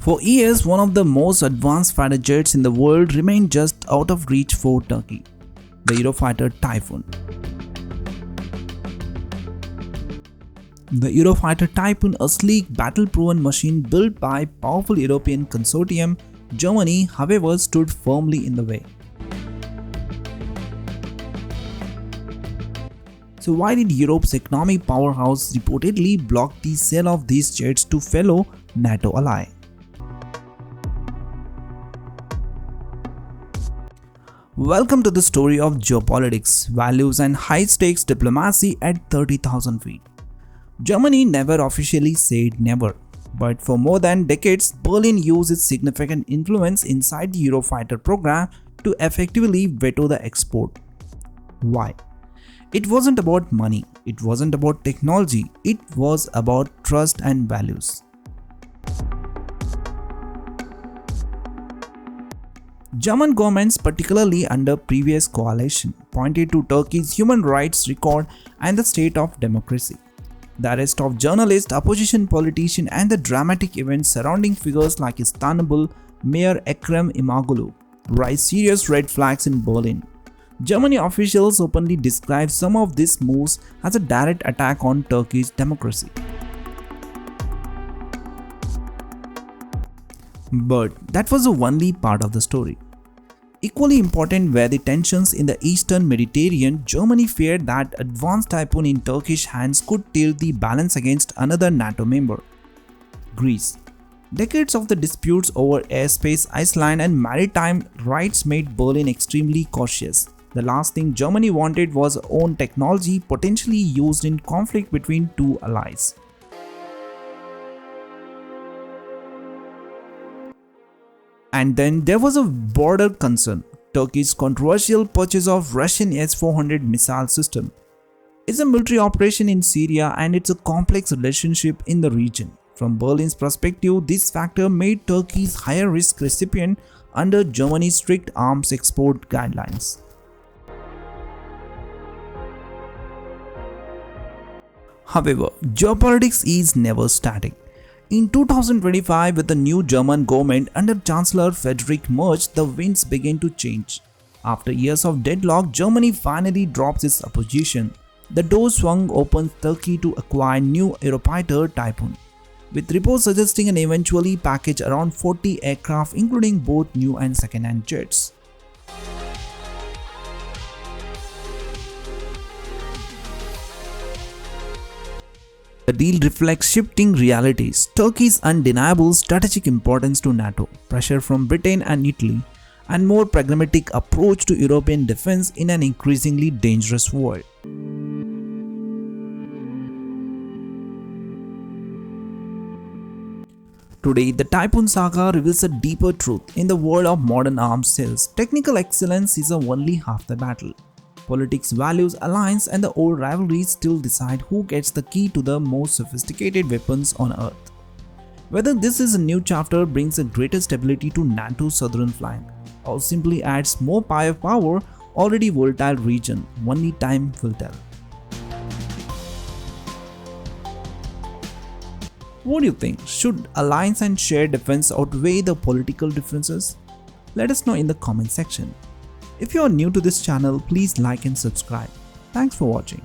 For years, one of the most advanced fighter jets in the world remained just out of reach for Turkey, the Eurofighter Typhoon. The Eurofighter Typhoon, a sleek, battle-proven machine built by powerful European consortium, Germany, however, stood firmly in the way. So why did Europe's economic powerhouse reportedly block the sale of these jets to fellow NATO ally? Welcome to the story of geopolitics, values and high-stakes diplomacy at 30,000 feet. Germany never officially said never, but for more than decades, Berlin used its significant influence inside the Eurofighter program to effectively veto the export. Why? It wasn't about money, it wasn't about technology, it was about trust and values. German governments, particularly under previous coalition, pointed to Turkey's human rights record and the state of democracy. The arrest of journalists, opposition politicians, and the dramatic events surrounding figures like Istanbul Mayor Ekrem İmamoğlu raised serious red flags in Berlin. Germany officials openly described some of these moves as a direct attack on Turkey's democracy. But that was the only part of the story. Equally important were the tensions in the eastern Mediterranean. Germany feared that advanced Typhoon in Turkish hands could tilt the balance against another NATO member, Greece. Decades of the disputes over airspace, Iceland and maritime rights made Berlin extremely cautious. The last thing Germany wanted was own technology potentially used in conflict between two allies. And then there was a broader concern. Turkey's controversial purchase of Russian S-400 missile system. It's a military operation in Syria and it's a complex relationship in the region. From Berlin's perspective, this factor made Turkey's higher risk recipient under Germany's strict arms export guidelines. However, geopolitics is never static. In 2025, with the new German government under Chancellor Friedrich Merz, the winds began to change. After years of deadlock, Germany finally drops its opposition. The door swung open Turkey to acquire new Eurofighter Typhoon, with reports suggesting an eventually package around 40 aircraft including both new and second-hand jets. The deal reflects shifting realities, Turkey's undeniable strategic importance to NATO, pressure from Britain and Italy, and more pragmatic approach to European defense in an increasingly dangerous world. Today, the Typhoon saga reveals a deeper truth. In the world of modern arms sales, technical excellence is only half the battle. Politics, values, alliance, and the old rivalries still decide who gets the key to the most sophisticated weapons on Earth. Whether this is a new chapter brings a greater stability to NATO's southern flank, or simply adds more firepower already volatile region, only time will tell. What do you think? Should alliance and shared defense outweigh the political differences? Let us know in the comment section. If you are new to this channel, please like and subscribe. Thanks for watching.